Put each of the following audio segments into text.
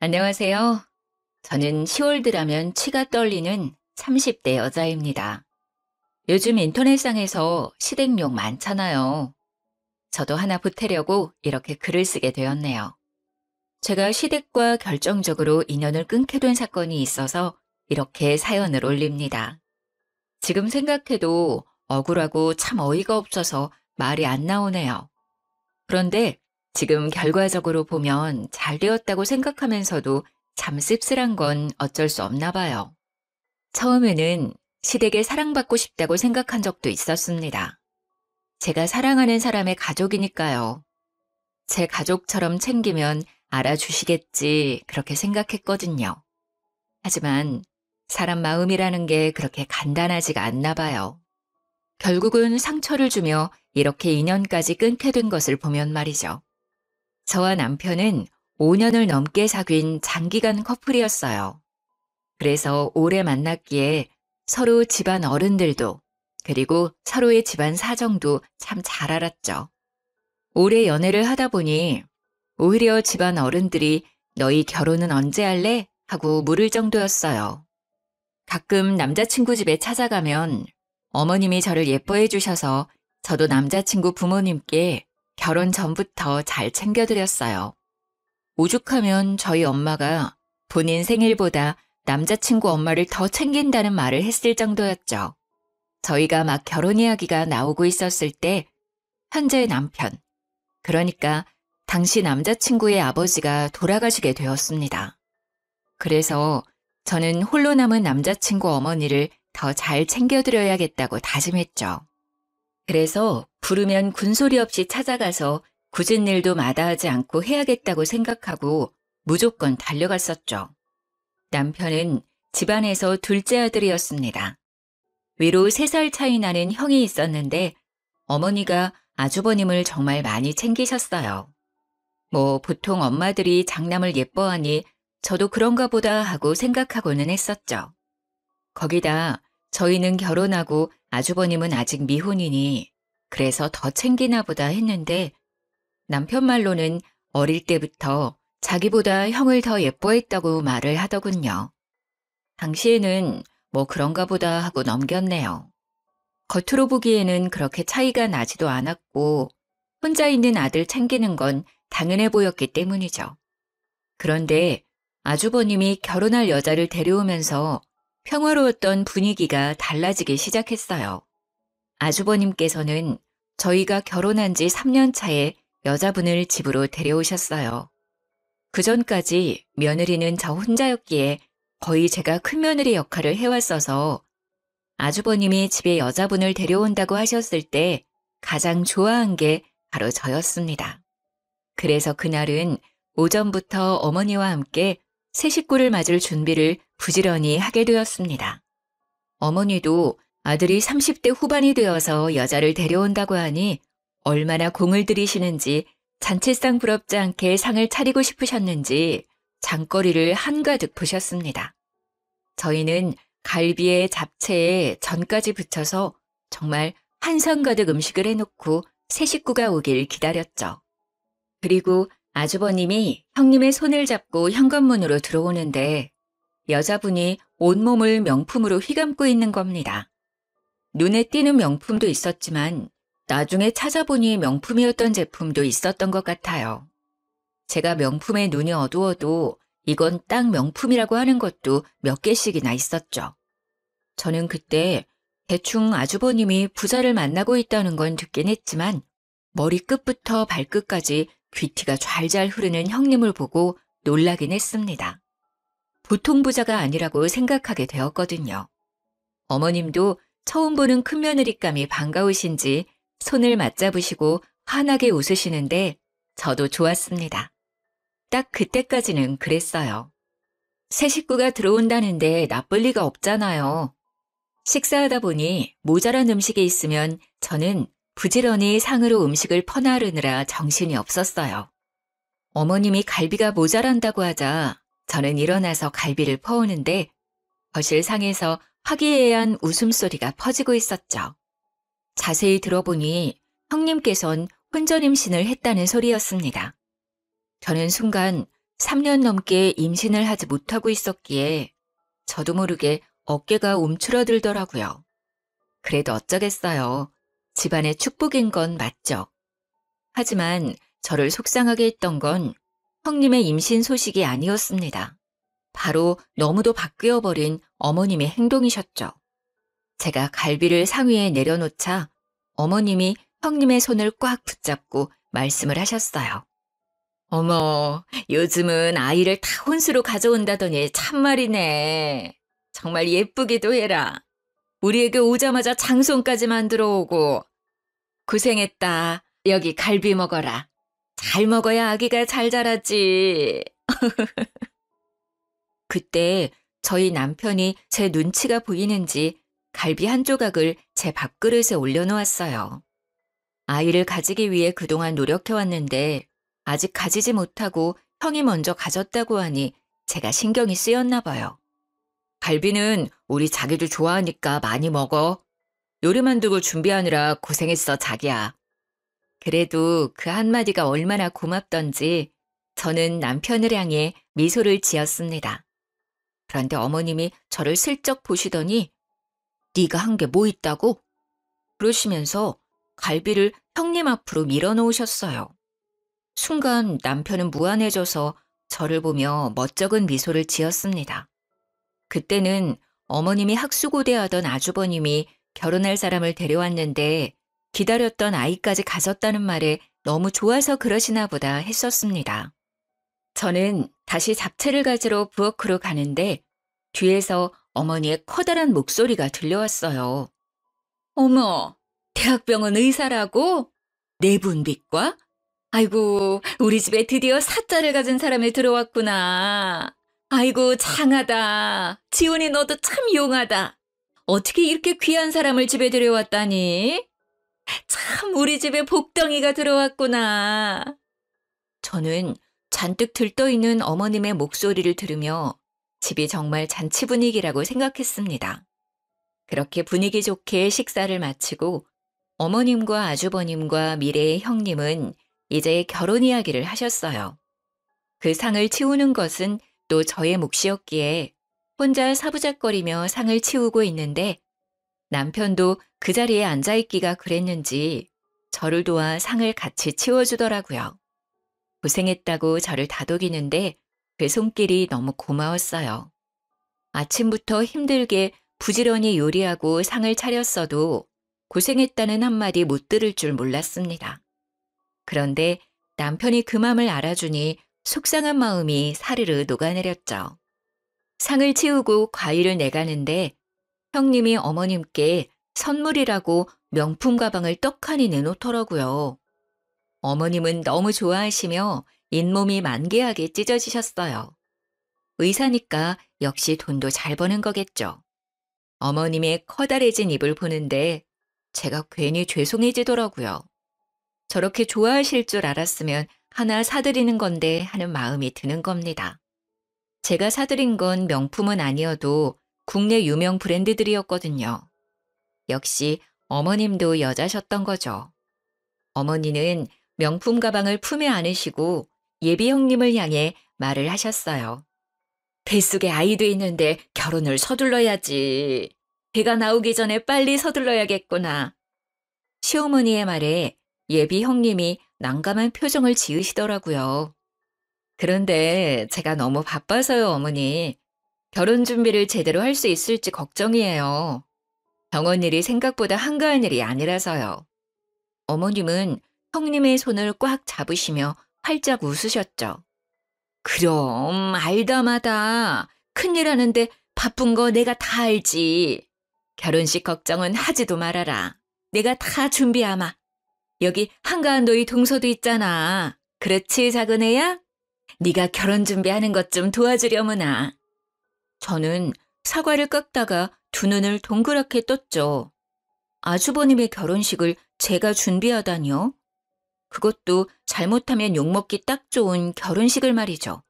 안녕하세요. 저는 10월 들하면 치가 떨리는 30대 여자입니다. 요즘 인터넷상에서 시댁욕 많잖아요. 저도 하나 보태려고 이렇게 글을 쓰게 되었네요. 제가 시댁과 결정적으로 인연을 끊게 된 사건이 있어서 이렇게 사연을 올립니다. 지금 생각해도 억울하고 참 어이가 없어서 말이 안 나오네요. 그런데 지금 결과적으로 보면 잘 되었다고 생각하면서도 참 씁쓸한 건 어쩔 수 없나 봐요. 처음에는 시댁에 사랑받고 싶다고 생각한 적도 있었습니다. 제가 사랑하는 사람의 가족이니까요. 제 가족처럼 챙기면 알아주시겠지 그렇게 생각했거든요. 하지만 사람 마음이라는 게 그렇게 간단하지가 않나 봐요. 결국은 상처를 주며 이렇게 인연까지 끊게 된 것을 보면 말이죠. 저와 남편은 5년을 넘게 사귄 장기간 커플이었어요. 그래서 오래 만났기에 서로 집안 어른들도 그리고 서로의 집안 사정도 참 잘 알았죠. 오래 연애를 하다 보니 오히려 집안 어른들이 너희 결혼은 언제 할래? 하고 물을 정도였어요. 가끔 남자친구 집에 찾아가면 어머님이 저를 예뻐해 주셔서 저도 남자친구 부모님께 결혼 전부터 잘 챙겨드렸어요. 오죽하면 저희 엄마가 본인 생일보다 남자친구 엄마를 더 챙긴다는 말을 했을 정도였죠. 저희가 막 결혼 이야기가 나오고 있었을 때 현재 남편, 그러니까 당시 남자친구의 아버지가 돌아가시게 되었습니다. 그래서 저는 홀로 남은 남자친구 어머니를 더 잘 챙겨드려야겠다고 다짐했죠. 그래서 부르면 군소리 없이 찾아가서 굳은 일도 마다하지 않고 해야겠다고 생각하고 무조건 달려갔었죠. 남편은 집안에서 둘째 아들이었습니다. 위로 3살 차이 나는 형이 있었는데 어머니가 아주버님을 정말 많이 챙기셨어요. 뭐 보통 엄마들이 장남을 예뻐하니 저도 그런가 보다 하고 생각하고는 했었죠. 거기다 저희는 결혼하고 아주버님은 아직 미혼이니 그래서 더 챙기나 보다 했는데 남편 말로는 어릴 때부터 자기보다 형을 더 예뻐했다고 말을 하더군요. 당시에는 뭐 그런가 보다 하고 넘겼네요. 겉으로 보기에는 그렇게 차이가 나지도 않았고 혼자 있는 아들 챙기는 건 당연해 보였기 때문이죠. 그런데 아주버님이 결혼할 여자를 데려오면서 평화로웠던 분위기가 달라지기 시작했어요. 아주버님께서는 저희가 결혼한 지 3년 차에 여자분을 집으로 데려오셨어요. 그전까지 며느리는 저 혼자였기에 거의 제가 큰며느리 역할을 해왔어서 아주버님이 집에 여자분을 데려온다고 하셨을 때 가장 좋아한 게 바로 저였습니다. 그래서 그날은 오전부터 어머니와 함께 새 식구를 맞을 준비를 부지런히 하게 되었습니다. 어머니도 아들이 30대 후반이 되어서 여자를 데려온다고 하니 얼마나 공을 들이시는지 잔치상 부럽지 않게 상을 차리고 싶으셨는지 장거리를 한가득 부셨습니다. 저희는 갈비에 잡채에 전까지 붙여서 정말 한상 가득 음식을 해놓고 새 식구가 오길 기다렸죠. 그리고 아주버님이 형님의 손을 잡고 현관문으로 들어오는데 여자분이 온몸을 명품으로 휘감고 있는 겁니다. 눈에 띄는 명품도 있었지만 나중에 찾아보니 명품이었던 제품도 있었던 것 같아요. 제가 명품에 눈이 어두워도 이건 딱 명품이라고 하는 것도 몇 개씩이나 있었죠. 저는 그때 대충 아주버님이 부자를 만나고 있다는 건 듣긴 했지만 머리끝부터 발끝까지 귀티가 좔좔 흐르는 형님을 보고 놀라긴 했습니다. 보통 부자가 아니라고 생각하게 되었거든요. 어머님도 처음 보는 큰며느리감이 반가우신지 손을 맞잡으시고 환하게 웃으시는데 저도 좋았습니다. 딱 그때까지는 그랬어요. 새 식구가 들어온다는데 나쁠 리가 없잖아요. 식사하다 보니 모자란 음식이 있으면 저는 부지런히 상으로 음식을 퍼나르느라 정신이 없었어요. 어머님이 갈비가 모자란다고 하자 저는 일어나서 갈비를 퍼오는데 거실 상에서 화기애애한 웃음소리가 퍼지고 있었죠. 자세히 들어보니 형님께선 혼전 임신을 했다는 소리였습니다. 저는 순간 3년 넘게 임신을 하지 못하고 있었기에 저도 모르게 어깨가 움츠러들더라고요. 그래도 어쩌겠어요. 집안의 축복인 건 맞죠. 하지만 저를 속상하게 했던 건 형님의 임신 소식이 아니었습니다. 바로 너무도 바뀌어버린 어머님의 행동이셨죠. 제가 갈비를 상위에 내려놓자 어머님이 형님의 손을 꽉 붙잡고 말씀을 하셨어요. 어머, 요즘은 아이를 다 혼수로 가져온다더니 참말이네. 정말 예쁘기도 해라. 우리에게 오자마자 장손까지 만들어 오고. 고생했다. 여기 갈비 먹어라. 잘 먹어야 아기가 잘 자라지. 그때 저희 남편이 제 눈치가 보이는지 갈비 한 조각을 제 밥그릇에 올려놓았어요. 아이를 가지기 위해 그동안 노력해왔는데 아직 가지지 못하고 형이 먼저 가졌다고 하니 제가 신경이 쓰였나 봐요. 갈비는 우리 자기도 좋아하니까 많이 먹어. 요리 만들고 준비하느라 고생했어, 자기야. 그래도 그 한마디가 얼마나 고맙던지 저는 남편을 향해 미소를 지었습니다. 그런데 어머님이 저를 슬쩍 보시더니 네가 한 게 뭐 있다고? 그러시면서 갈비를 형님 앞으로 밀어놓으셨어요. 순간 남편은 무안해져서 저를 보며 멋쩍은 미소를 지었습니다. 그때는 어머님이 학수고대하던 아주버님이 결혼할 사람을 데려왔는데 기다렸던 아이까지 가졌다는 말에 너무 좋아서 그러시나 보다 했었습니다. 저는 다시 잡채를 가지러 부엌으로 가는데 뒤에서 어머니의 커다란 목소리가 들려왔어요. 어머, 대학병원 의사라고? 내분비과? 아이고, 우리 집에 드디어 사자를 가진 사람이 들어왔구나. 아이고, 장하다. 지훈이 너도 참 용하다. 어떻게 이렇게 귀한 사람을 집에 들여왔다니? 참 우리 집에 복덩이가 들어왔구나. 저는 잔뜩 들떠있는 어머님의 목소리를 들으며 집이 정말 잔치 분위기라고 생각했습니다. 그렇게 분위기 좋게 식사를 마치고 어머님과 아주버님과 미래의 형님은 이제 결혼 이야기를 하셨어요. 그 상을 치우는 것은 또 저의 몫이었기에 혼자 사부작거리며 상을 치우고 있는데 남편도 그 자리에 앉아있기가 그랬는지 저를 도와 상을 같이 치워주더라고요. 고생했다고 저를 다독이는데 그 손길이 너무 고마웠어요. 아침부터 힘들게 부지런히 요리하고 상을 차렸어도 고생했다는 한마디 못 들을 줄 몰랐습니다. 그런데 남편이 그 맘을 알아주니 속상한 마음이 사르르 녹아내렸죠. 상을 치우고 과일을 내가는데 형님이 어머님께 선물이라고 명품 가방을 떡하니 내놓더라고요. 어머님은 너무 좋아하시며 잇몸이 만개하게 찢어지셨어요. 의사니까 역시 돈도 잘 버는 거겠죠. 어머님의 커다래진 입을 보는데 제가 괜히 죄송해지더라고요. 저렇게 좋아하실 줄 알았으면 하나 사드리는 건데 하는 마음이 드는 겁니다. 제가 사드린 건 명품은 아니어도 국내 유명 브랜드들이었거든요. 역시 어머님도 여자셨던 거죠. 어머니는 명품 가방을 품에 안으시고 예비 형님을 향해 말을 하셨어요. 뱃속에 아이도 있는데 결혼을 서둘러야지. 배가 나오기 전에 빨리 서둘러야겠구나. 시어머니의 말에 예비 형님이 난감한 표정을 지으시더라고요. 그런데 제가 너무 바빠서요, 어머니. 결혼 준비를 제대로 할 수 있을지 걱정이에요. 병원 일이 생각보다 한가한 일이 아니라서요. 어머님은 형님의 손을 꽉 잡으시며 활짝 웃으셨죠. 그럼 알다마다 큰일 하는데 바쁜 거 내가 다 알지. 결혼식 걱정은 하지도 말아라. 내가 다 준비하마. 여기 한가한 너희 동서도 있잖아. 그렇지, 작은 애야? 네가 결혼 준비하는 것 좀 도와주려무나. 저는 사과를 깎다가 두 눈을 동그랗게 떴죠. 아주버님의 결혼식을 제가 준비하다니요? 그것도 잘못하면 욕먹기 딱 좋은 결혼식을 말이죠.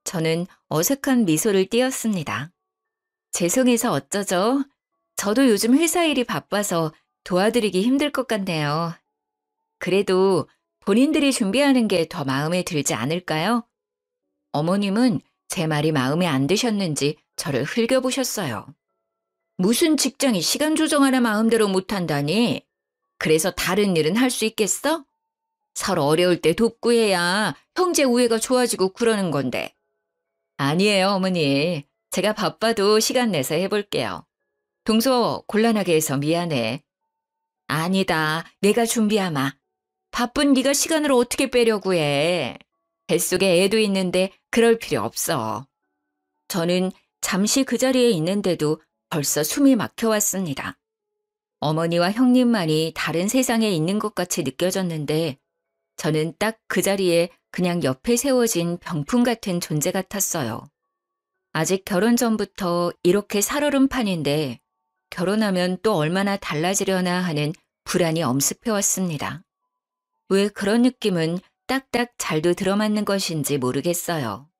저는 어색한 미소를 띄었습니다. 죄송해서 어쩌죠? 저도 요즘 회사 일이 바빠서 도와드리기 힘들 것 같네요. 그래도 본인들이 준비하는 게 더 마음에 들지 않을까요? 어머님은 제 말이 마음에 안 드셨는지 저를 흘겨보셨어요. 무슨 직장이 시간 조정 하나 마음대로 못한다니? 그래서 다른 일은 할 수 있겠어? 서로 어려울 때 돕고 해야 형제 우애가 좋아지고 그러는 건데. 아니에요, 어머니. 제가 바빠도 시간 내서 해볼게요. 동서 곤란하게 해서 미안해. 아니다, 내가 준비하마. 바쁜 네가 시간을 어떻게 빼려고 해. 뱃속에 애도 있는데 그럴 필요 없어. 저는 잠시 그 자리에 있는데도 벌써 숨이 막혀왔습니다. 어머니와 형님만이 다른 세상에 있는 것 같이 느껴졌는데 저는 딱 그 자리에 그냥 옆에 세워진 병풍 같은 존재 같았어요. 아직 결혼 전부터 이렇게 살얼음판인데 결혼하면 또 얼마나 달라지려나 하는 불안이 엄습해왔습니다. 왜 그런 느낌은 딱딱 잘도 들어맞는 것인지 모르겠어요.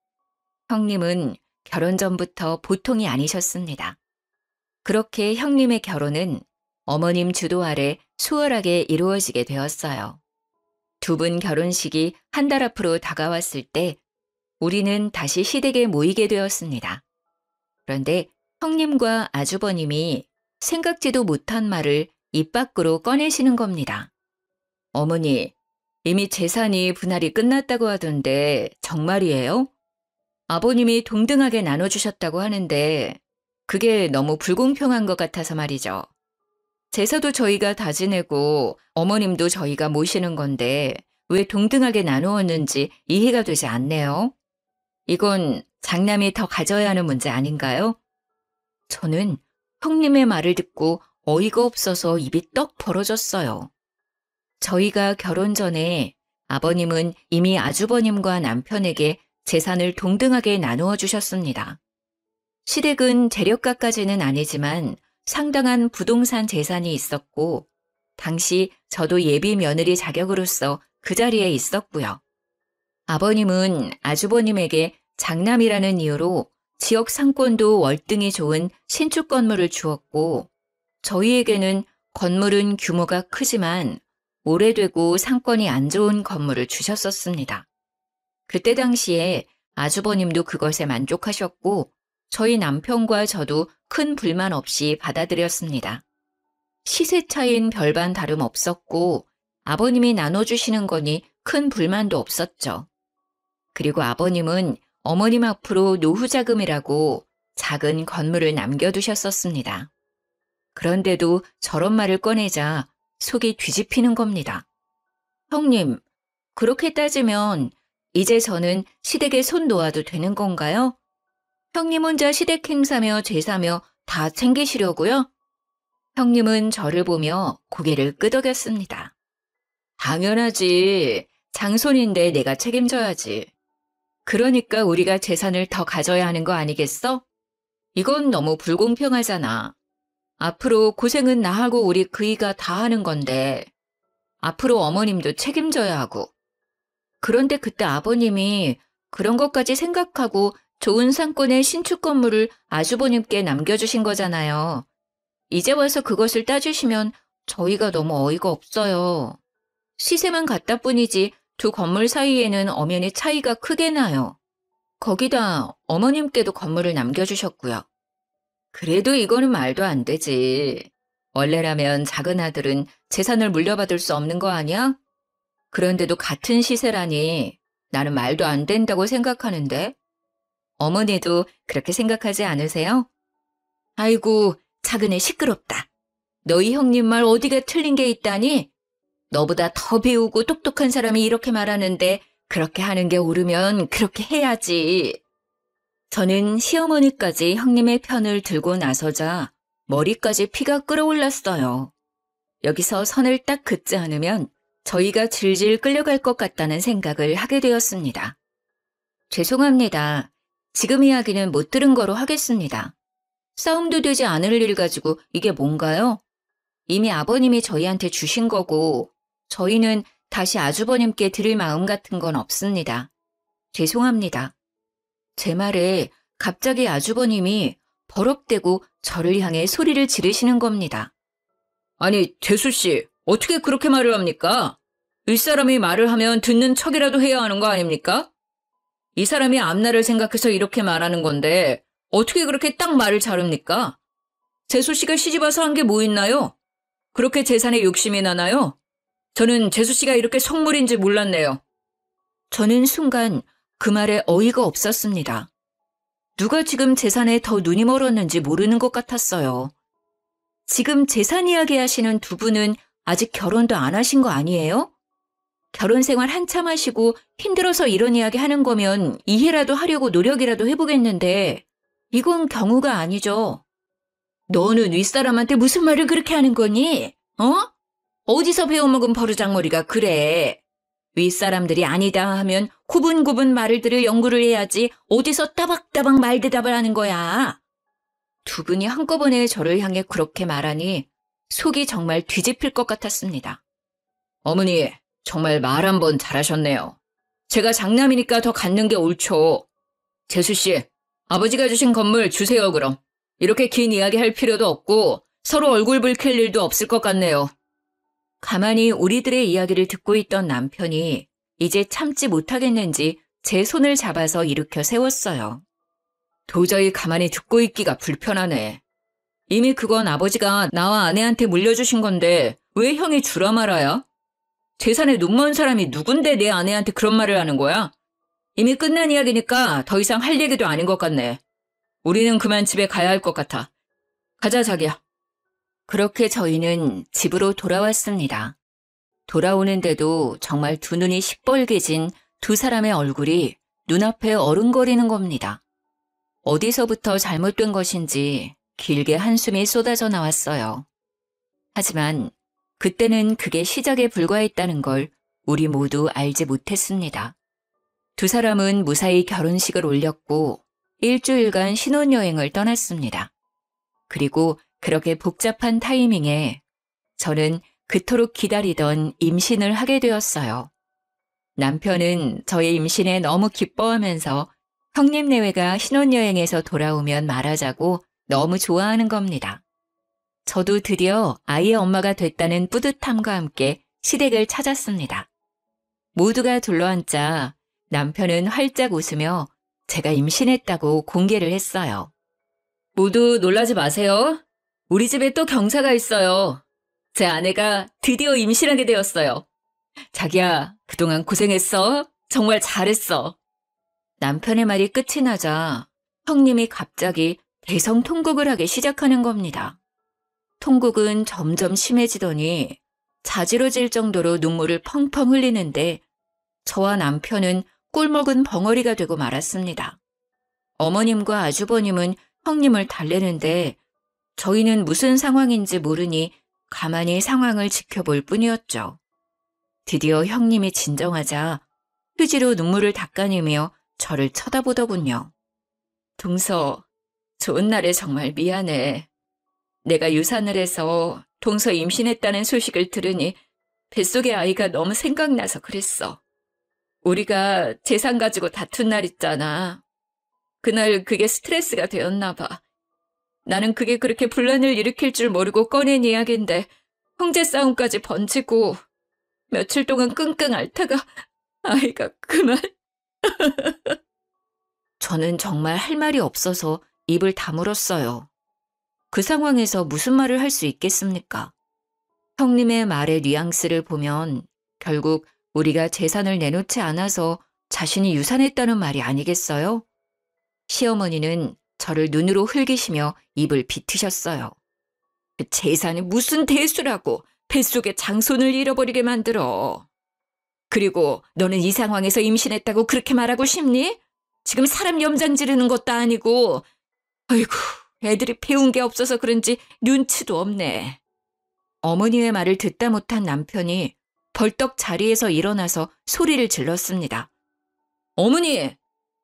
형님은 결혼 전부터 보통이 아니셨습니다. 그렇게 형님의 결혼은 어머님 주도 아래 수월하게 이루어지게 되었어요. 두 분 결혼식이 한 달 앞으로 다가왔을 때 우리는 다시 시댁에 모이게 되었습니다. 그런데 형님과 아주버님이 생각지도 못한 말을 입 밖으로 꺼내시는 겁니다. 어머니, 이미 재산이 분할이 끝났다고 하던데 정말이에요? 아버님이 동등하게 나눠주셨다고 하는데 그게 너무 불공평한 것 같아서 말이죠. 제사도 저희가 다 지내고 어머님도 저희가 모시는 건데 왜 동등하게 나누었는지 이해가 되지 않네요. 이건 장남이 더 가져야 하는 문제 아닌가요? 저는 형님의 말을 듣고 어이가 없어서 입이 떡 벌어졌어요. 저희가 결혼 전에 아버님은 이미 아주버님과 남편에게 재산을 동등하게 나누어 주셨습니다. 시댁은 재력가까지는 아니지만 상당한 부동산 재산이 있었고 당시 저도 예비 며느리 자격으로서 그 자리에 있었고요. 아버님은 아주버님에게 장남이라는 이유로 지역 상권도 월등히 좋은 신축 건물을 주었고 저희에게는 건물은 규모가 크지만 오래되고 상권이 안 좋은 건물을 주셨었습니다. 그때 당시에 아주버님도 그것에 만족하셨고 저희 남편과 저도 큰 불만 없이 받아들였습니다. 시세 차이는 별반 다름 없었고 아버님이 나눠주시는 거니 큰 불만도 없었죠. 그리고 아버님은 어머님 앞으로 노후자금이라고 작은 건물을 남겨두셨었습니다. 그런데도 저런 말을 꺼내자 속이 뒤집히는 겁니다. 형님, 그렇게 따지면 이제 저는 시댁에 손 놓아도 되는 건가요? 형님 혼자 시댁 행사며 제사며 다 챙기시려고요? 형님은 저를 보며 고개를 끄덕였습니다. 당연하지. 장손인데 내가 책임져야지. 그러니까 우리가 재산을 더 가져야 하는 거 아니겠어? 이건 너무 불공평하잖아. 앞으로 고생은 나하고 우리 그이가 다 하는 건데 앞으로 어머님도 책임져야 하고. 그런데 그때 아버님이 그런 것까지 생각하고 좋은 상권의 신축 건물을 아주버님께 남겨주신 거잖아요. 이제 와서 그것을 따주시면 저희가 너무 어이가 없어요. 시세만 같다 뿐이지 두 건물 사이에는 엄연히 차이가 크게 나요. 거기다 어머님께도 건물을 남겨주셨고요. 그래도 이거는 말도 안 되지. 원래라면 작은 아들은 재산을 물려받을 수 없는 거 아니야? 그런데도 같은 시세라니 나는 말도 안 된다고 생각하는데. 어머니도 그렇게 생각하지 않으세요? 아이고, 작은애 시끄럽다. 너희 형님 말 어디가 틀린 게 있다니? 너보다 더 배우고 똑똑한 사람이 이렇게 말하는데 그렇게 하는 게 옳으면 그렇게 해야지. 저는 시어머니까지 형님의 편을 들고 나서자 머리까지 피가 끓어올랐어요. 여기서 선을 딱 긋지 않으면 저희가 질질 끌려갈 것 같다는 생각을 하게 되었습니다. 죄송합니다. 지금 이야기는 못 들은 거로 하겠습니다. 싸움도 되지 않을 일 가지고 이게 뭔가요? 이미 아버님이 저희한테 주신 거고 저희는 다시 아주버님께 드릴 마음 같은 건 없습니다. 죄송합니다. 제 말에 갑자기 아주버님이 버럭대고 저를 향해 소리를 지르시는 겁니다. 아니, 재수씨, 어떻게 그렇게 말을 합니까? 윗사람이 말을 하면 듣는 척이라도 해야 하는 거 아닙니까? 이 사람이 앞날을 생각해서 이렇게 말하는 건데 어떻게 그렇게 딱 말을 자릅니까? 재수 씨가 시집와서 한 게 뭐 있나요? 그렇게 재산에 욕심이 나나요? 저는 재수 씨가 이렇게 속물인지 몰랐네요. 저는 순간 그 말에 어이가 없었습니다. 누가 지금 재산에 더 눈이 멀었는지 모르는 것 같았어요. 지금 재산 이야기 하시는 두 분은 아직 결혼도 안 하신 거 아니에요? 결혼 생활 한참 하시고 힘들어서 이런 이야기 하는 거면 이해라도 하려고 노력이라도 해보겠는데 이건 경우가 아니죠. 너는 윗사람한테 무슨 말을 그렇게 하는 거니? 어디서 배워먹은 버르장머리가 그래. 윗사람들이 아니다 하면 구분구분 말을 들을 연구를 해야지 어디서 따박따박 말대답을 하는 거야. 두 분이 한꺼번에 저를 향해 그렇게 말하니 속이 정말 뒤집힐 것 같았습니다. 어머니, 정말 말 한 번 잘하셨네요. 제가 장남이니까 더 갖는 게 옳죠. 재수씨, 아버지가 주신 건물 주세요 그럼. 이렇게 긴 이야기 할 필요도 없고 서로 얼굴 붉힐 일도 없을 것 같네요. 가만히 우리들의 이야기를 듣고 있던 남편이 이제 참지 못하겠는지 제 손을 잡아서 일으켜 세웠어요. 도저히 가만히 듣고 있기가 불편하네. 이미 그건 아버지가 나와 아내한테 물려주신 건데 왜 형이 주라 말아야? 재산에 눈먼 사람이 누군데 내 아내한테 그런 말을 하는 거야? 이미 끝난 이야기니까 더 이상 할 얘기도 아닌 것 같네. 우리는 그만 집에 가야 할 것 같아. 가자, 자기야. 그렇게 저희는 집으로 돌아왔습니다. 돌아오는데도 정말 두 눈이 시뻘개진 두 사람의 얼굴이 눈앞에 어른거리는 겁니다. 어디서부터 잘못된 것인지 길게 한숨이 쏟아져 나왔어요. 하지만 그때는 그게 시작에 불과했다는 걸 우리 모두 알지 못했습니다. 두 사람은 무사히 결혼식을 올렸고 일주일간 신혼여행을 떠났습니다. 그리고 그렇게 복잡한 타이밍에 저는 그토록 기다리던 임신을 하게 되었어요. 남편은 저의 임신에 너무 기뻐하면서 형님 내외가 신혼여행에서 돌아오면 말하자고 너무 좋아하는 겁니다. 저도 드디어 아이의 엄마가 됐다는 뿌듯함과 함께 시댁을 찾았습니다. 모두가 둘러앉자 남편은 활짝 웃으며 제가 임신했다고 공개를 했어요. 모두 놀라지 마세요. 우리 집에 또 경사가 있어요. 제 아내가 드디어 임신하게 되었어요. 자기야, 그동안 고생했어. 정말 잘했어. 남편의 말이 끝이 나자 형님이 갑자기 대성통곡을 하기 시작하는 겁니다. 통곡은 점점 심해지더니 자지러질 정도로 눈물을 펑펑 흘리는데 저와 남편은 꿀먹은 벙어리가 되고 말았습니다. 어머님과 아주버님은 형님을 달래는데 저희는 무슨 상황인지 모르니 가만히 상황을 지켜볼 뿐이었죠. 드디어 형님이 진정하자 휴지로 눈물을 닦아내며 저를 쳐다보더군요. 동서, 좋은 날에 정말 미안해. 내가 유산을 해서 동서 임신했다는 소식을 들으니 뱃속의 아이가 너무 생각나서 그랬어. 우리가 재산 가지고 다툰 날 있잖아. 그날 그게 스트레스가 되었나 봐. 나는 그게 그렇게 분란을 일으킬 줄 모르고 꺼낸 이야기인데 형제 싸움까지 번지고 며칠 동안 끙끙 앓다가 아이가 그만. 저는 정말 할 말이 없어서 입을 다물었어요. 그 상황에서 무슨 말을 할 수 있겠습니까? 형님의 말의 뉘앙스를 보면 결국 우리가 재산을 내놓지 않아서 자신이 유산했다는 말이 아니겠어요? 시어머니는 저를 눈으로 흘기시며 입을 비트셨어요. 그 재산이 무슨 대수라고 뱃속에 장손을 잃어버리게 만들어. 그리고 너는 이 상황에서 임신했다고 그렇게 말하고 싶니? 지금 사람 염장 지르는 것도 아니고. 아이고, 애들이 배운 게 없어서 그런지 눈치도 없네. 어머니의 말을 듣다 못한 남편이 벌떡 자리에서 일어나서 소리를 질렀습니다. 어머니,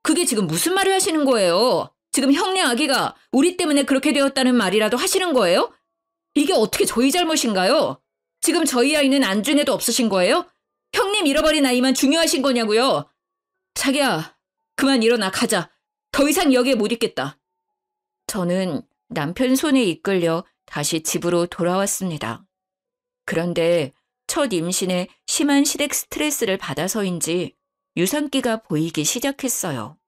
그게 지금 무슨 말을 하시는 거예요? 지금 형네 아기가 우리 때문에 그렇게 되었다는 말이라도 하시는 거예요? 이게 어떻게 저희 잘못인가요? 지금 저희 아이는 안중에도 없으신 거예요? 형님 잃어버린 아이만 중요하신 거냐고요? 자기야, 그만 일어나 가자. 더 이상 여기에 못 있겠다. 저는 남편 손에 이끌려 다시 집으로 돌아왔습니다. 그런데 첫 임신에 심한 시댁 스트레스를 받아서인지 유산기가 보이기 시작했어요.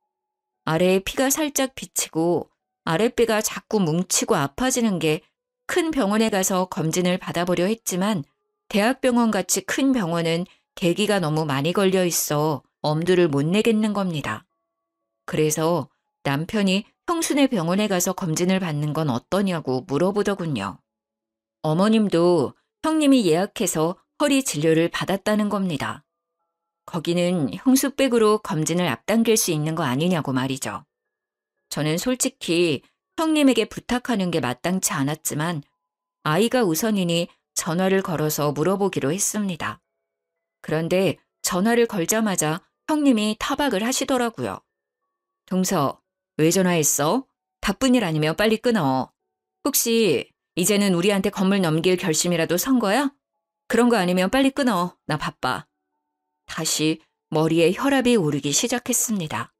아래에 피가 살짝 비치고 아랫배가 자꾸 뭉치고 아파지는 게 큰 병원에 가서 검진을 받아보려 했지만 대학병원 같이 큰 병원은 대기가 너무 많이 걸려 있어 엄두를 못 내겠는 겁니다. 그래서 남편이 형수네 병원에 가서 검진을 받는 건 어떠냐고 물어보더군요. 어머님도 형님이 예약해서 허리 진료를 받았다는 겁니다. 거기는 형수백으로 검진을 앞당길 수 있는 거 아니냐고 말이죠. 저는 솔직히 형님에게 부탁하는 게 마땅치 않았지만 아이가 우선이니 전화를 걸어서 물어보기로 했습니다. 그런데 전화를 걸자마자 형님이 타박을 하시더라고요. 동서, 왜 전화했어? 바쁜 일 아니면 빨리 끊어. 혹시 이제는 우리한테 건물 넘길 결심이라도 선 거야? 그런 거 아니면 빨리 끊어. 나 바빠. 다시 머리에 혈압이 오르기 시작했습니다.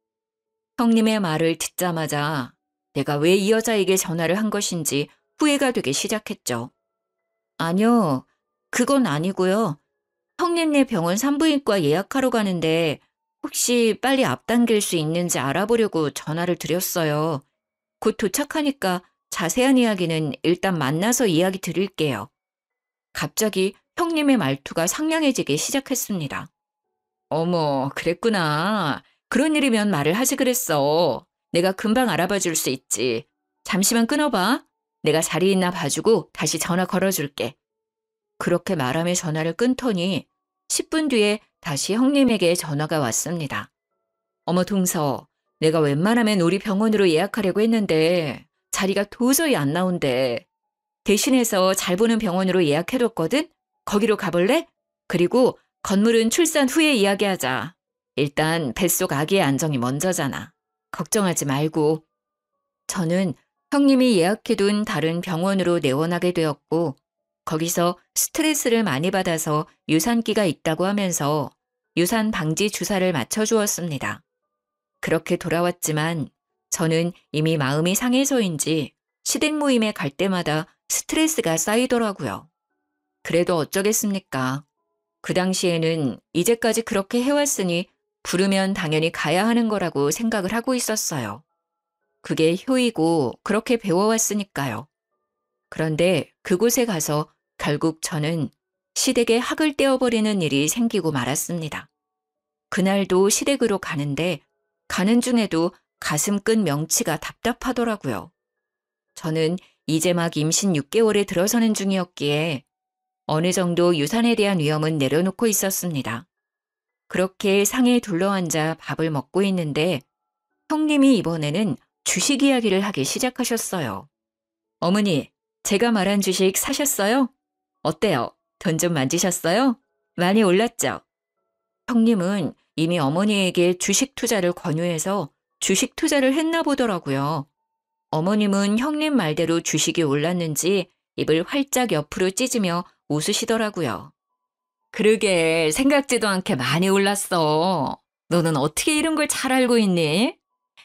형님의 말을 듣자마자 내가 왜 이 여자에게 전화를 한 것인지 후회가 되기 시작했죠. 아니요, 그건 아니고요. 형님네 병원 산부인과 예약하러 가는데 혹시 빨리 앞당길 수 있는지 알아보려고 전화를 드렸어요. 곧 도착하니까 자세한 이야기는 일단 만나서 이야기 드릴게요. 갑자기 형님의 말투가 상냥해지기 시작했습니다. 어머, 그랬구나. 그런 일이면 말을 하지 그랬어. 내가 금방 알아봐 줄 수 있지. 잠시만 끊어봐. 내가 자리 있나 봐주고 다시 전화 걸어줄게. 그렇게 말하며 전화를 끊더니 10분 뒤에 다시 형님에게 전화가 왔습니다. 어머 동서, 내가 웬만하면 우리 병원으로 예약하려고 했는데 자리가 도저히 안 나온대. 대신해서 잘 보는 병원으로 예약해뒀거든? 거기로 가볼래? 그리고 건물은 출산 후에 이야기하자. 일단 뱃속 아기의 안정이 먼저잖아. 걱정하지 말고. 저는 형님이 예약해둔 다른 병원으로 내원하게 되었고 거기서 스트레스를 많이 받아서 유산기가 있다고 하면서 유산 방지 주사를 맞춰주었습니다. 그렇게 돌아왔지만 저는 이미 마음이 상해서인지 시댁 모임에 갈 때마다 스트레스가 쌓이더라고요. 그래도 어쩌겠습니까? 그 당시에는 이제까지 그렇게 해왔으니 부르면 당연히 가야 하는 거라고 생각을 하고 있었어요. 그게 효이고 그렇게 배워왔으니까요. 그런데 그곳에 가서 결국 저는 시댁에 학을 떼어버리는 일이 생기고 말았습니다. 그날도 시댁으로 가는데 가는 중에도 가슴 끈 명치가 답답하더라고요. 저는 이제 막 임신 6개월에 들어서는 중이었기에 어느 정도 유산에 대한 위험은 내려놓고 있었습니다. 그렇게 상에 둘러앉아 밥을 먹고 있는데 형님이 이번에는 주식 이야기를 하기 시작하셨어요. 어머니, 제가 말한 주식 사셨어요? 어때요? 돈 좀 만지셨어요? 많이 올랐죠? 형님은 이미 어머니에게 주식 투자를 권유해서 주식 투자를 했나 보더라고요. 어머님은 형님 말대로 주식이 올랐는지 입을 활짝 옆으로 찢으며 웃으시더라고요. 그러게 생각지도 않게 많이 올랐어. 너는 어떻게 이런 걸 잘 알고 있니?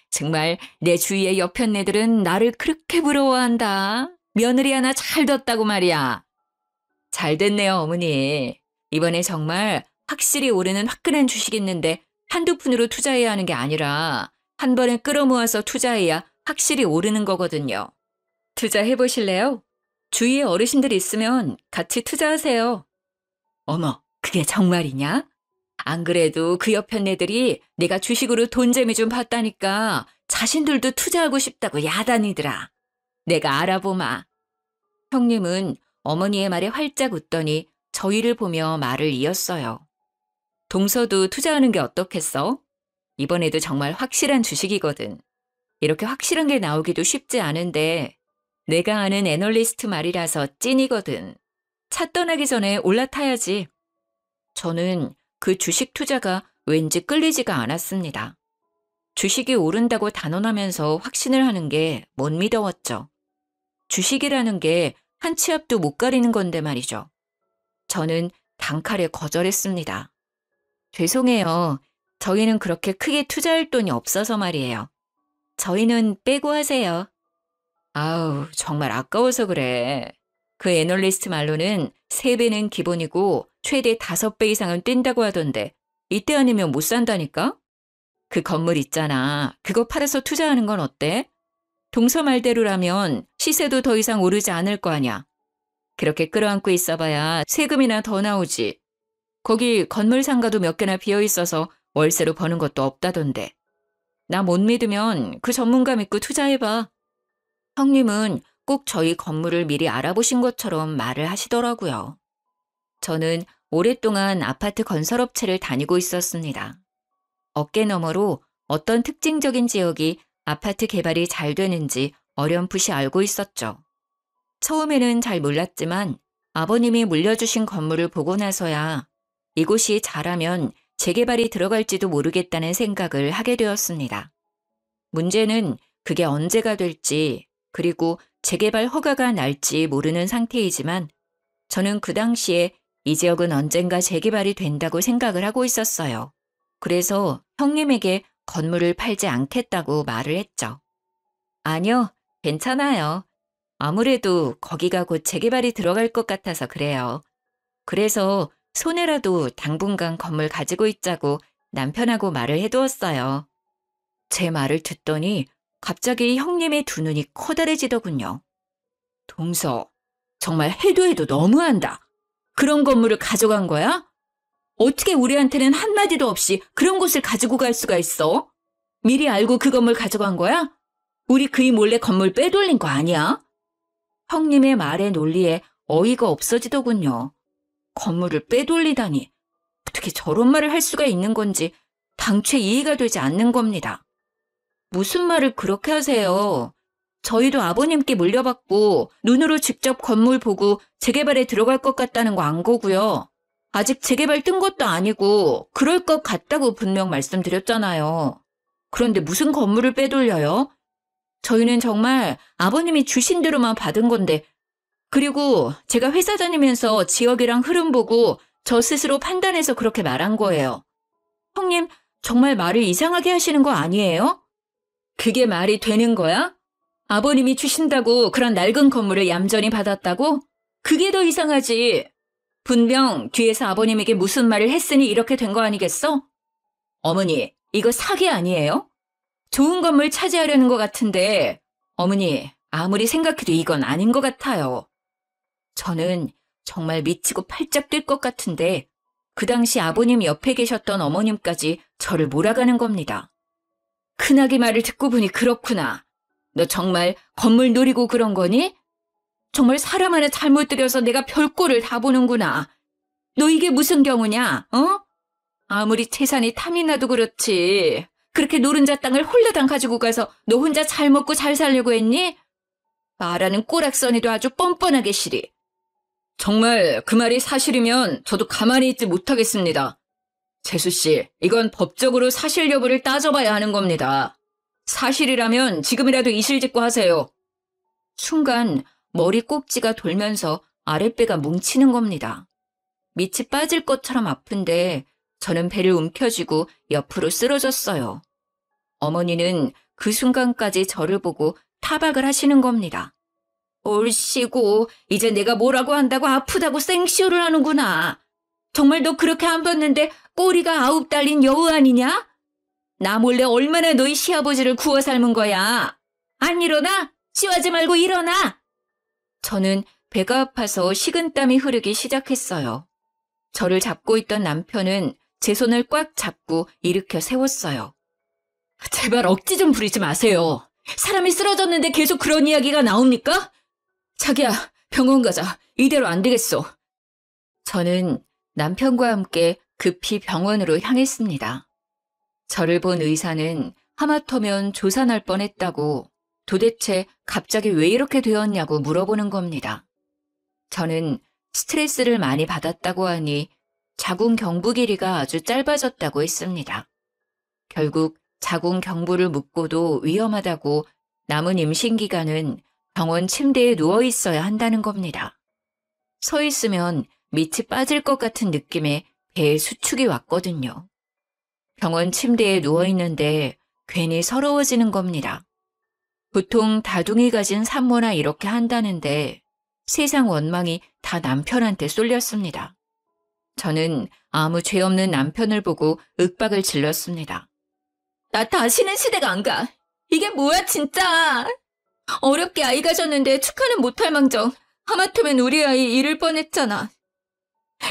정말 내 주위의 여편네들은 나를 그렇게 부러워한다. 며느리 하나 잘 뒀다고 말이야. 잘 됐네요, 어머니. 이번에 정말 확실히 오르는 화끈한 주식 있는데 한두 푼으로 투자해야 하는 게 아니라 한 번에 끌어모아서 투자해야 확실히 오르는 거거든요. 투자해보실래요? 주위에 어르신들 있으면 같이 투자하세요. 어머, 그게 정말이냐? 안 그래도 그 여편네들이 내가 주식으로 돈 재미 좀 봤다니까 자신들도 투자하고 싶다고 야단이더라. 내가 알아보마. 형님은 어머니의 말에 활짝 웃더니 저희를 보며 말을 이었어요. 동서도 투자하는 게 어떻겠어? 이번에도 정말 확실한 주식이거든. 이렇게 확실한 게 나오기도 쉽지 않은데 내가 아는 애널리스트 말이라서 찐이거든. 차 떠나기 전에 올라타야지. 저는 그 주식 투자가 왠지 끌리지가 않았습니다. 주식이 오른다고 단언하면서 확신을 하는 게 못 믿어왔죠. 주식이라는 게 한 치 앞도 못 가리는 건데 말이죠. 저는 단칼에 거절했습니다. 죄송해요. 저희는 그렇게 크게 투자할 돈이 없어서 말이에요. 저희는 빼고 하세요. 아우, 정말 아까워서 그래. 그 애널리스트 말로는 3배는 기본이고 최대 5배 이상은 뛴다고 하던데 이때 아니면 못 산다니까? 그 건물 있잖아. 그거 팔아서 투자하는 건 어때? 동서 말대로라면 시세도 더 이상 오르지 않을 거 아냐. 그렇게 끌어안고 있어봐야 세금이나 더 나오지. 거기 건물 상가도 몇 개나 비어 있어서 월세로 버는 것도 없다던데. 나 못 믿으면 그 전문가 믿고 투자해봐. 형님은 꼭 저희 건물을 미리 알아보신 것처럼 말을 하시더라고요. 저는 오랫동안 아파트 건설업체를 다니고 있었습니다. 어깨너머로 어떤 특징적인 지역이 아파트 개발이 잘 되는지 어렴풋이 알고 있었죠. 처음에는 잘 몰랐지만 아버님이 물려주신 건물을 보고 나서야 이곳이 잘하면 재개발이 들어갈지도 모르겠다는 생각을 하게 되었습니다. 문제는 그게 언제가 될지 그리고 재개발 허가가 날지 모르는 상태이지만 저는 그 당시에 이 지역은 언젠가 재개발이 된다고 생각을 하고 있었어요. 그래서 형님에게 건물을 팔지 않겠다고 말을 했죠. 아니요, 괜찮아요. 아무래도 거기가 곧 재개발이 들어갈 것 같아서 그래요. 그래서 손해라도 당분간 건물 가지고 있자고 남편하고 말을 해두었어요. 제 말을 듣더니 갑자기 형님의 두 눈이 커다래지더군요. 동서, 정말 해도 너무한다. 그런 건물을 가져간 거야? 어떻게 우리한테는 한마디도 없이 그런 곳을 가지고 갈 수가 있어? 미리 알고 그 건물 가져간 거야? 우리 그이 몰래 건물 빼돌린 거 아니야? 형님의 말에 논리에 어이가 없어지더군요. 건물을 빼돌리다니 어떻게 저런 말을 할 수가 있는 건지 당최 이해가 되지 않는 겁니다. 무슨 말을 그렇게 하세요? 저희도 아버님께 물려받고 눈으로 직접 건물 보고 재개발에 들어갈 것 같다는 거 안 거고요. 아직 재개발 뜬 것도 아니고 그럴 것 같다고 분명 말씀드렸잖아요. 그런데 무슨 건물을 빼돌려요? 저희는 정말 아버님이 주신 대로만 받은 건데 그리고 제가 회사 다니면서 지역이랑 흐름 보고 저 스스로 판단해서 그렇게 말한 거예요. 형님 정말 말을 이상하게 하시는 거 아니에요? 그게 말이 되는 거야? 아버님이 주신다고 그런 낡은 건물을 얌전히 받았다고? 그게 더 이상하지. 분명 뒤에서 아버님에게 무슨 말을 했으니 이렇게 된 거 아니겠어? 어머니, 이거 사기 아니에요? 좋은 건물 차지하려는 것 같은데 어머니, 아무리 생각해도 이건 아닌 것 같아요. 저는 정말 미치고 팔짝 뛸 것 같은데 그 당시 아버님 옆에 계셨던 어머님까지 저를 몰아가는 겁니다. 큰아기 말을 듣고 보니 그렇구나. 너 정말 건물 노리고 그런 거니? 정말 사람 하나 잘못 들여서 내가 별꼴을 다 보는구나. 너 이게 무슨 경우냐, 어? 아무리 재산이 탐이 나도 그렇지. 그렇게 노른자 땅을 홀라당 가지고 가서 너 혼자 잘 먹고 잘 살려고 했니? 말하는 꼬락서니도 아주 뻔뻔하게 시리. 정말 그 말이 사실이면 저도 가만히 있지 못하겠습니다. 재수씨, 이건 법적으로 사실 여부를 따져봐야 하는 겁니다. 사실이라면 지금이라도 이실직고 하세요. 순간 머리 꼭지가 돌면서 아랫배가 뭉치는 겁니다. 밑이 빠질 것처럼 아픈데 저는 배를 움켜쥐고 옆으로 쓰러졌어요. 어머니는 그 순간까지 저를 보고 타박을 하시는 겁니다. 옳시고 이제 내가 뭐라고 한다고 아프다고 생쇼를 하는구나. 정말 너 그렇게 안 봤는데 꼬리가 9 달린 여우 아니냐? 나 몰래 얼마나 너희 시아버지를 구워 삶은 거야. 안 일어나? 씨하지 말고 일어나. 저는 배가 아파서 식은땀이 흐르기 시작했어요. 저를 잡고 있던 남편은 제 손을 꽉 잡고 일으켜 세웠어요. 제발 억지 좀 부리지 마세요. 사람이 쓰러졌는데 계속 그런 이야기가 나옵니까? 자기야, 병원 가자. 이대로 안 되겠어. 저는 남편과 함께 급히 병원으로 향했습니다. 저를 본 의사는 하마터면 조산할 뻔했다고 도대체 갑자기 왜 이렇게 되었냐고 물어보는 겁니다. 저는 스트레스를 많이 받았다고 하니 자궁 경부 길이가 아주 짧아졌다고 했습니다. 결국 자궁 경부를 묶고도 위험하다고 남은 임신 기간은 병원 침대에 누워 있어야 한다는 겁니다. 서 있으면 밑이 빠질 것 같은 느낌에 배에 수축이 왔거든요. 병원 침대에 누워 있는데 괜히 서러워지는 겁니다. 보통 다둥이 가진 산모나 이렇게 한다는데 세상 원망이 다 남편한테 쏠렸습니다. 저는 아무 죄 없는 남편을 보고 윽박을 질렀습니다. 나 다시는 시댁 안 가. 이게 뭐야 진짜. 어렵게 아이 가졌는데 축하는 못할 망정 하마터면 우리 아이 잃을 뻔했잖아.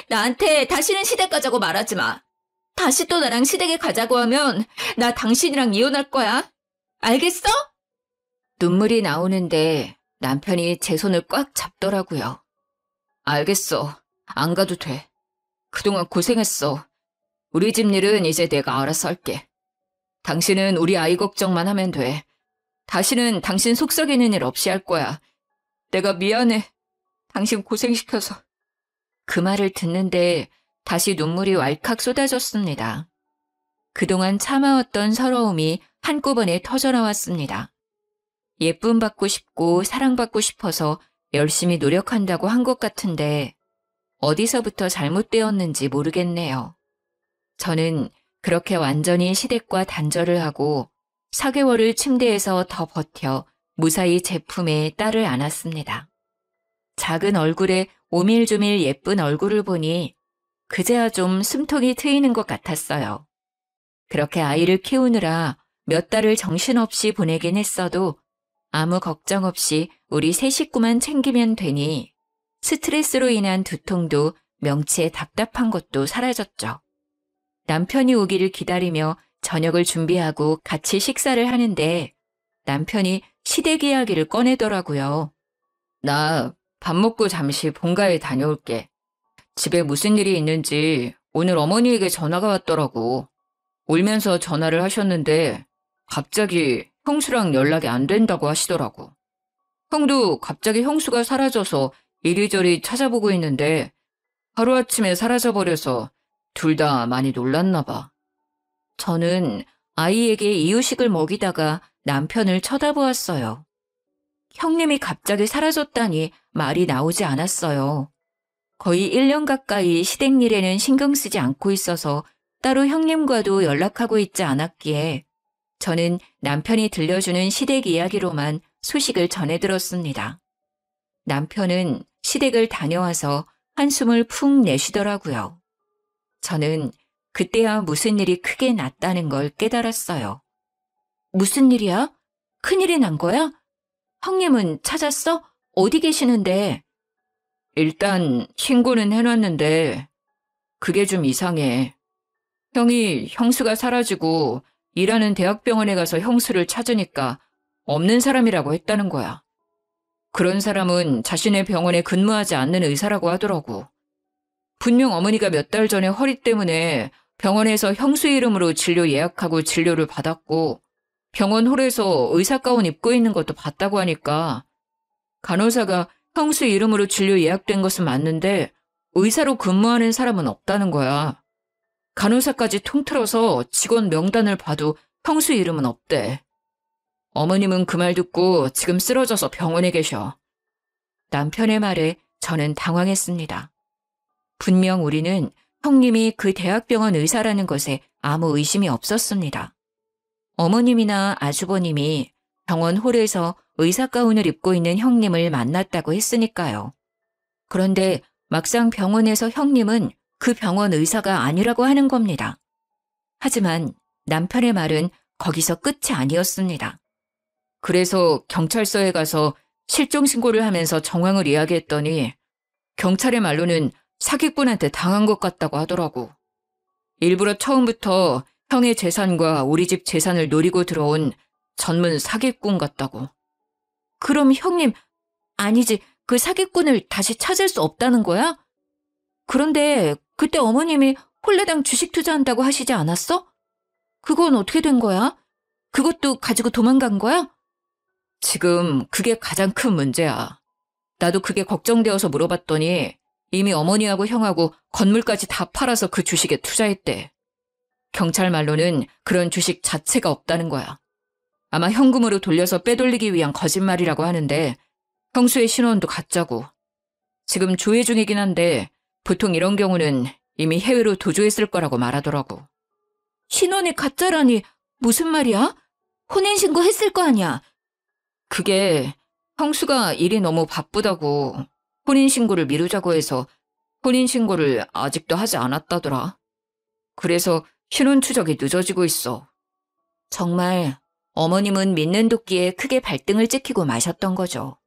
나한테 다시는 시댁 가자고 말하지 마. 다시 또 나랑 시댁에 가자고 하면 나 당신이랑 이혼할 거야. 알겠어? 눈물이 나오는데 남편이 제 손을 꽉 잡더라고요. 알겠어. 안 가도 돼. 그동안 고생했어. 우리 집 일은 이제 내가 알아서 할게. 당신은 우리 아이 걱정만 하면 돼. 다시는 당신 속썩이는 일 없이 할 거야. 내가 미안해. 당신 고생시켜서. 그 말을 듣는데 다시 눈물이 왈칵 쏟아졌습니다. 그동안 참아왔던 서러움이 한꺼번에 터져나왔습니다. 예쁨 받고 싶고 사랑받고 싶어서 열심히 노력한다고 한 것 같은데 어디서부터 잘못되었는지 모르겠네요. 저는 그렇게 완전히 시댁과 단절을 하고 4개월을 침대에서 더 버텨 무사히 제품에 딸을 안았습니다. 작은 얼굴에 오밀조밀 예쁜 얼굴을 보니 그제야 좀 숨통이 트이는 것 같았어요. 그렇게 아이를 키우느라 몇 달을 정신없이 보내긴 했어도 아무 걱정 없이 우리 세 식구만 챙기면 되니 스트레스로 인한 두통도 명치에 답답한 것도 사라졌죠. 남편이 오기를 기다리며 저녁을 준비하고 같이 식사를 하는데 남편이 시댁 이야기를 꺼내더라고요. 나 밥 먹고 잠시 본가에 다녀올게. 집에 무슨 일이 있는지 오늘 어머니에게 전화가 왔더라고. 울면서 전화를 하셨는데 갑자기 형수랑 연락이 안 된다고 하시더라고. 형도 갑자기 형수가 사라져서 이리저리 찾아보고 있는데 하루아침에 사라져버려서 둘 다 많이 놀랐나 봐. 저는 아이에게 이유식을 먹이다가 남편을 쳐다보았어요. 형님이 갑자기 사라졌다니 말이 나오지 않았어요. 거의 1년 가까이 시댁 일에는 신경 쓰지 않고 있어서 따로 형님과도 연락하고 있지 않았기에 저는 남편이 들려주는 시댁 이야기로만 소식을 전해 들었습니다. 남편은 시댁을 다녀와서 한숨을 푹 내쉬더라고요. 저는 그때야 무슨 일이 크게 났다는 걸 깨달았어요. 무슨 일이야? 큰일이 난 거야? 형님은 찾았어? 어디 계시는데? 일단 신고는 해놨는데 그게 좀 이상해. 형이 형수가 사라지고 일하는 대학병원에 가서 형수를 찾으니까 없는 사람이라고 했다는 거야. 그런 사람은 자신의 병원에 근무하지 않는 의사라고 하더라고. 분명 어머니가 몇 달 전에 허리 때문에 병원에서 형수 이름으로 진료 예약하고 진료를 받았고 병원 홀에서 의사 가운 입고 있는 것도 봤다고 하니까 간호사가 형수 이름으로 진료 예약된 것은 맞는데 의사로 근무하는 사람은 없다는 거야. 간호사까지 통틀어서 직원 명단을 봐도 형수 이름은 없대. 어머님은 그 말 듣고 지금 쓰러져서 병원에 계셔. 남편의 말에 저는 당황했습니다. 분명 우리는 형님이 그 대학병원 의사라는 것에 아무 의심이 없었습니다. 어머님이나 아주버님이 병원 홀에서 의사 가운을 입고 있는 형님을 만났다고 했으니까요. 그런데 막상 병원에서 형님은 그 병원 의사가 아니라고 하는 겁니다. 하지만 남편의 말은 거기서 끝이 아니었습니다. 그래서 경찰서에 가서 실종 신고를 하면서 정황을 이야기했더니 경찰의 말로는 사기꾼한테 당한 것 같다고 하더라고. 일부러 처음부터 형의 재산과 우리 집 재산을 노리고 들어온 전문 사기꾼 같다고. 그럼 형님, 아니지, 그 사기꾼을 다시 찾을 수 없다는 거야? 그런데 그때 어머님이 홀레당 주식 투자한다고 하시지 않았어? 그건 어떻게 된 거야? 그것도 가지고 도망간 거야? 지금 그게 가장 큰 문제야. 나도 그게 걱정되어서 물어봤더니 이미 어머니하고 형하고 건물까지 다 팔아서 그 주식에 투자했대. 경찰 말로는 그런 주식 자체가 없다는 거야. 아마 현금으로 돌려서 빼돌리기 위한 거짓말이라고 하는데 형수의 신원도 가짜고. 지금 조회 중이긴 한데 보통 이런 경우는 이미 해외로 도주했을 거라고 말하더라고. 신원이 가짜라니 무슨 말이야? 혼인신고 했을 거 아니야. 그게 형수가 일이 너무 바쁘다고 혼인신고를 미루자고 해서 혼인신고를 아직도 하지 않았다더라. 그래서 신원 추적이 늦어지고 있어. 정말 어머님은 믿는 도끼에 크게 발등을 찍히고 마셨던 거죠.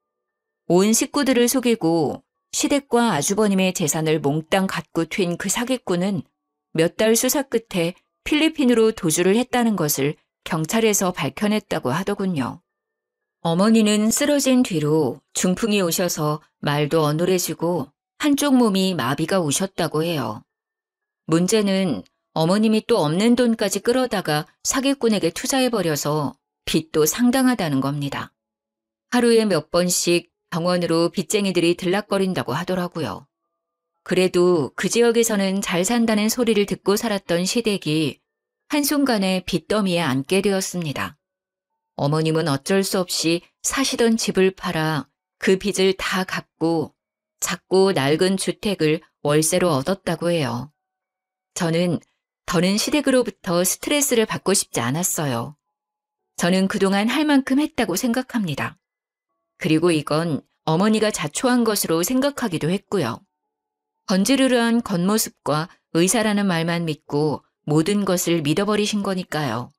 온 식구들을 속이고 시댁과 아주버님의 재산을 몽땅 갖고 튄 그 사기꾼은 몇 달 수사 끝에 필리핀으로 도주를 했다는 것을 경찰에서 밝혀냈다고 하더군요. 어머니는 쓰러진 뒤로 중풍이 오셔서 말도 어눌해지고 한쪽 몸이 마비가 오셨다고 해요. 문제는 어머님이 또 없는 돈까지 끌어다가 사기꾼에게 투자해버려서 빚도 상당하다는 겁니다. 하루에 몇 번씩 병원으로 빚쟁이들이 들락거린다고 하더라고요. 그래도 그 지역에서는 잘 산다는 소리를 듣고 살았던 시댁이 한순간에 빚더미에 앉게 되었습니다. 어머님은 어쩔 수 없이 사시던 집을 팔아 그 빚을 다 갚고 작고 낡은 주택을 월세로 얻었다고 해요. 저는 더는 시댁으로부터 스트레스를 받고 싶지 않았어요. 저는 그동안 할 만큼 했다고 생각합니다. 그리고 이건 어머니가 자초한 것으로 생각하기도 했고요. 번지르르한 겉모습과 의사라는 말만 믿고 모든 것을 믿어버리신 거니까요.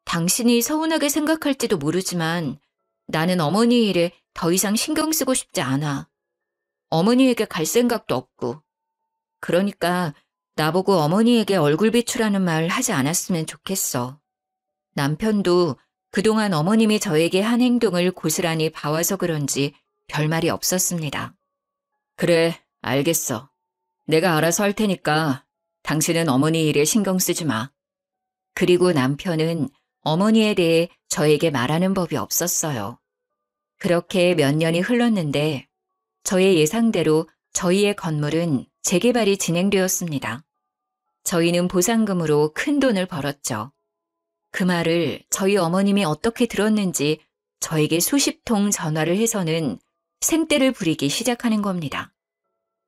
당신이 서운하게 생각할지도 모르지만 나는 어머니 일에 더 이상 신경 쓰고 싶지 않아. 어머니에게 갈 생각도 없고. 그러니까 나보고 어머니에게 얼굴 비추라는 말 하지 않았으면 좋겠어. 남편도 그동안 어머님이 저에게 한 행동을 고스란히 봐와서 그런지 별말이 없었습니다. 그래, 알겠어. 내가 알아서 할 테니까 당신은 어머니 일에 신경 쓰지 마. 그리고 남편은 어머니에 대해 저에게 말하는 법이 없었어요. 그렇게 몇 년이 흘렀는데 저의 예상대로 저희의 건물은 재개발이 진행되었습니다. 저희는 보상금으로 큰 돈을 벌었죠. 그 말을 저희 어머님이 어떻게 들었는지 저에게 수십 통 전화를 해서는 생떼를 부리기 시작하는 겁니다.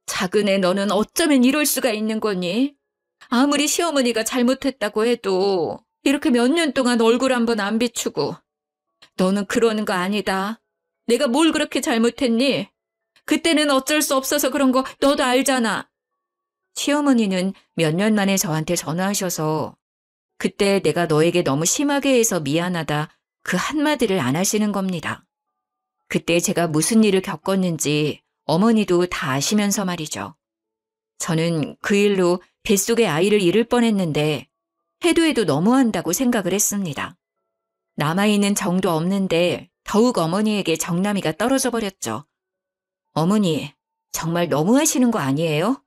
작은 애 너는 어쩌면 이럴 수가 있는 거니? 아무리 시어머니가 잘못했다고 해도 이렇게 몇 년 동안 얼굴 한번 안 비추고. 너는 그러는 거 아니다. 내가 뭘 그렇게 잘못했니? 그때는 어쩔 수 없어서 그런 거 너도 알잖아. 시어머니는 몇 년 만에 저한테 전화하셔서 그때 내가 너에게 너무 심하게 해서 미안하다 그 한마디를 안 하시는 겁니다. 그때 제가 무슨 일을 겪었는지 어머니도 다 아시면서 말이죠. 저는 그 일로 뱃속의 아이를 잃을 뻔했는데 해도 너무한다고 생각을 했습니다. 남아있는 정도 없는데 더욱 어머니에게 정남이가 떨어져 버렸죠. 어머니, 정말 너무하시는 거 아니에요?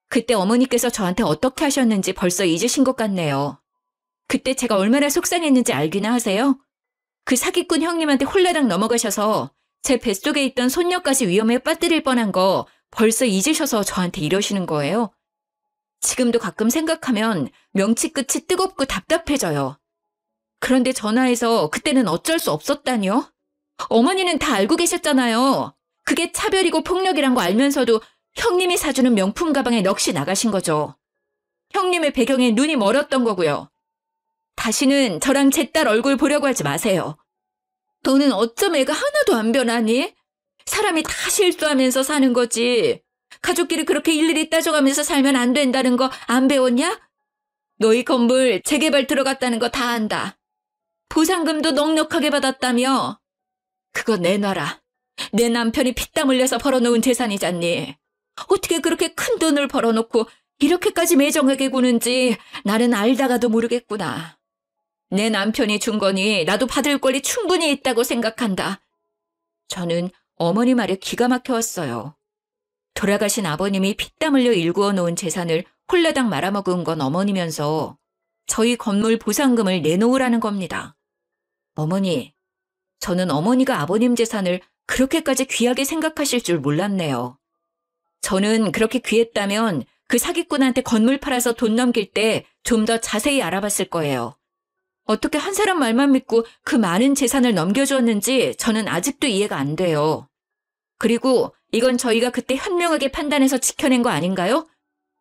그때 어머니께서 저한테 어떻게 하셨는지 벌써 잊으신 것 같네요. 그때 제가 얼마나 속상했는지 알기나 하세요? 그 사기꾼 형님한테 홀라당 넘어가셔서 제 뱃속에 있던 손녀까지 위험에 빠뜨릴 뻔한 거 벌써 잊으셔서 저한테 이러시는 거예요? 지금도 가끔 생각하면 명치 끝이 뜨겁고 답답해져요. 그런데 전화해서 그때는 어쩔 수 없었다니요? 어머니는 다 알고 계셨잖아요. 그게 차별이고 폭력이란 거 알면서도 형님이 사주는 명품 가방에 넋이 나가신 거죠. 형님의 배경에 눈이 멀었던 거고요. 다시는 저랑 제 딸 얼굴 보려고 하지 마세요. 너는 어쩜 애가 하나도 안 변하니? 사람이 다 실수하면서 사는 거지. 가족끼리 그렇게 일일이 따져가면서 살면 안 된다는 거 안 배웠냐? 너희 건물 재개발 들어갔다는 거 다 안다. 보상금도 넉넉하게 받았다며. 그거 내놔라. 내 남편이 피땀 흘려서 벌어놓은 재산이잖니. 어떻게 그렇게 큰 돈을 벌어놓고 이렇게까지 매정하게 구는지 나는 알다가도 모르겠구나. 내 남편이 준 거니 나도 받을 권리 충분히 있다고 생각한다. 저는 어머니 말에 기가 막혀왔어요. 돌아가신 아버님이 피땀 흘려 일구어 놓은 재산을 홀라당 말아먹은 건 어머니면서 저희 건물 보상금을 내놓으라는 겁니다. 어머니, 저는 어머니가 아버님 재산을 그렇게까지 귀하게 생각하실 줄 몰랐네요. 저는 그렇게 귀했다면 그 사기꾼한테 건물 팔아서 돈 넘길 때 좀 더 자세히 알아봤을 거예요. 어떻게 한 사람 말만 믿고 그 많은 재산을 넘겨주었는지 저는 아직도 이해가 안 돼요. 그리고 이건 저희가 그때 현명하게 판단해서 지켜낸 거 아닌가요?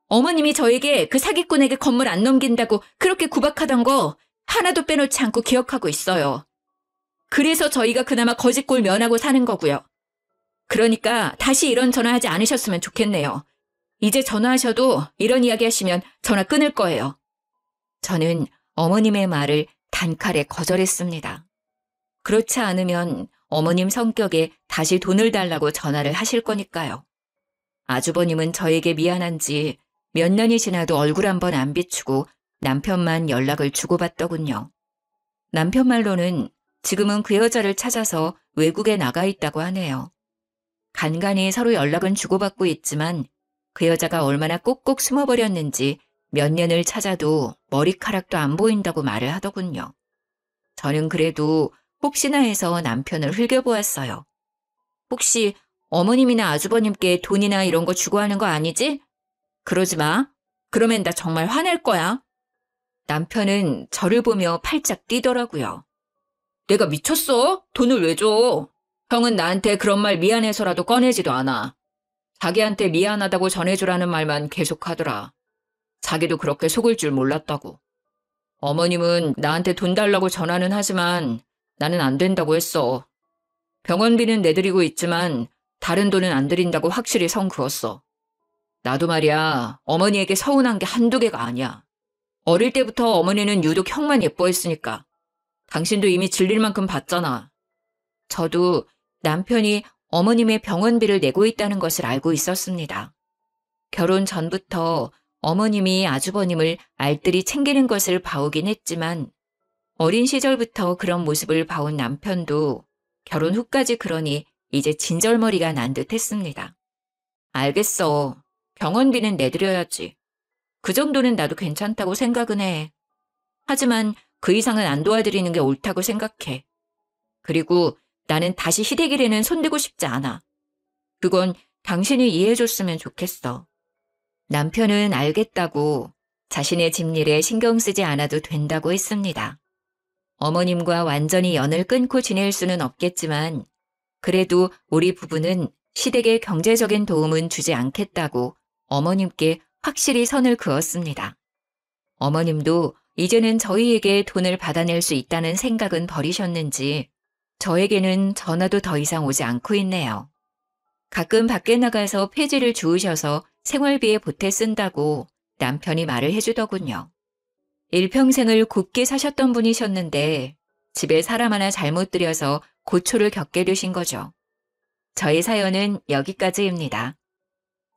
어머님이 저에게 그 사기꾼에게 건물 안 넘긴다고 그렇게 구박하던 거 하나도 빼놓지 않고 기억하고 있어요. 그래서 저희가 그나마 거짓골 면하고 사는 거고요. 그러니까 다시 이런 전화하지 않으셨으면 좋겠네요. 이제 전화하셔도 이런 이야기 하시면 전화 끊을 거예요. 저는 어머님의 말을 단칼에 거절했습니다. 그렇지 않으면 어머님 성격에 다시 돈을 달라고 전화를 하실 거니까요. 아주버님은 저에게 미안한지 몇 년이 지나도 얼굴 한번 안 비추고 남편만 연락을 주고받더군요. 남편 말로는 지금은 그 여자를 찾아서 외국에 나가 있다고 하네요. 간간히 서로 연락은 주고받고 있지만 그 여자가 얼마나 꼭꼭 숨어버렸는지 몇 년을 찾아도 머리카락도 안 보인다고 말을 하더군요. 저는 그래도 혹시나 해서 남편을 흘겨보았어요. 혹시 어머님이나 아주버님께 돈이나 이런 거 주고 하는 거 아니지? 그러지 마. 그러면 나 정말 화낼 거야. 남편은 저를 보며 팔짝 뛰더라고요. 내가 미쳤어? 돈을 왜 줘? 형은 나한테 그런 말 미안해서라도 꺼내지도 않아. 자기한테 미안하다고 전해주라는 말만 계속하더라. 자기도 그렇게 속을 줄 몰랐다고. 어머님은 나한테 돈 달라고 전화는 하지만 나는 안 된다고 했어. 병원비는 내드리고 있지만 다른 돈은 안 드린다고 확실히 성 그었어. 나도 말이야, 어머니에게 서운한 게 한두 개가 아니야. 어릴 때부터 어머니는 유독 형만 예뻐했으니까. 당신도 이미 질릴 만큼 봤잖아. 저도 남편이 어머님의 병원비를 내고 있다는 것을 알고 있었습니다. 결혼 전부터 어머님이 아주버님을 알뜰히 챙기는 것을 봐오긴 했지만 어린 시절부터 그런 모습을 봐온 남편도 결혼 후까지 그러니 이제 진절머리가 난 듯 했습니다. 알겠어. 병원비는 내드려야지. 그 정도는 나도 괜찮다고 생각은 해. 하지만 그 이상은 안 도와드리는 게 옳다고 생각해. 그리고 나는 다시 시댁일에는 손대고 싶지 않아. 그건 당신이 이해해줬으면 좋겠어. 남편은 알겠다고 자신의 집일에 신경 쓰지 않아도 된다고 했습니다. 어머님과 완전히 연을 끊고 지낼 수는 없겠지만 그래도 우리 부부는 시댁에 경제적인 도움은 주지 않겠다고 어머님께 확실히 선을 그었습니다. 어머님도 이제는 저희에게 돈을 받아낼 수 있다는 생각은 버리셨는지 저에게는 전화도 더 이상 오지 않고 있네요. 가끔 밖에 나가서 폐지를 주우셔서 생활비에 보태 쓴다고 남편이 말을 해주더군요. 일평생을 곱게 사셨던 분이셨는데 집에 사람 하나 잘못 들여서 고초를 겪게 되신 거죠. 저의 사연은 여기까지입니다.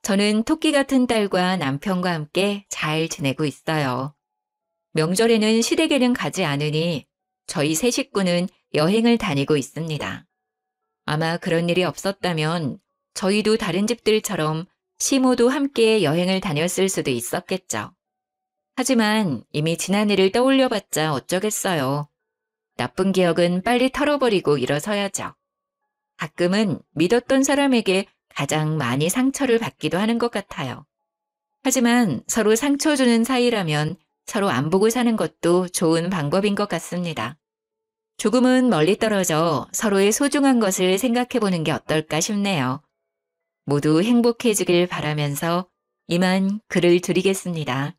저는 토끼 같은 딸과 남편과 함께 잘 지내고 있어요. 명절에는 시댁에는 가지 않으니 저희 세 식구는 여행을 다니고 있습니다. 아마 그런 일이 없었다면 저희도 다른 집들처럼 시모도 함께 여행을 다녔을 수도 있었겠죠. 하지만 이미 지난 일을 떠올려봤자 어쩌겠어요. 나쁜 기억은 빨리 털어버리고 일어서야죠. 가끔은 믿었던 사람에게 가장 많이 상처를 받기도 하는 것 같아요. 하지만 서로 상처 주는 사이라면 서로 안 보고 사는 것도 좋은 방법인 것 같습니다. 조금은 멀리 떨어져 서로의 소중한 것을 생각해 보는 게 어떨까 싶네요. 모두 행복해지길 바라면서 이만 글을 드리겠습니다.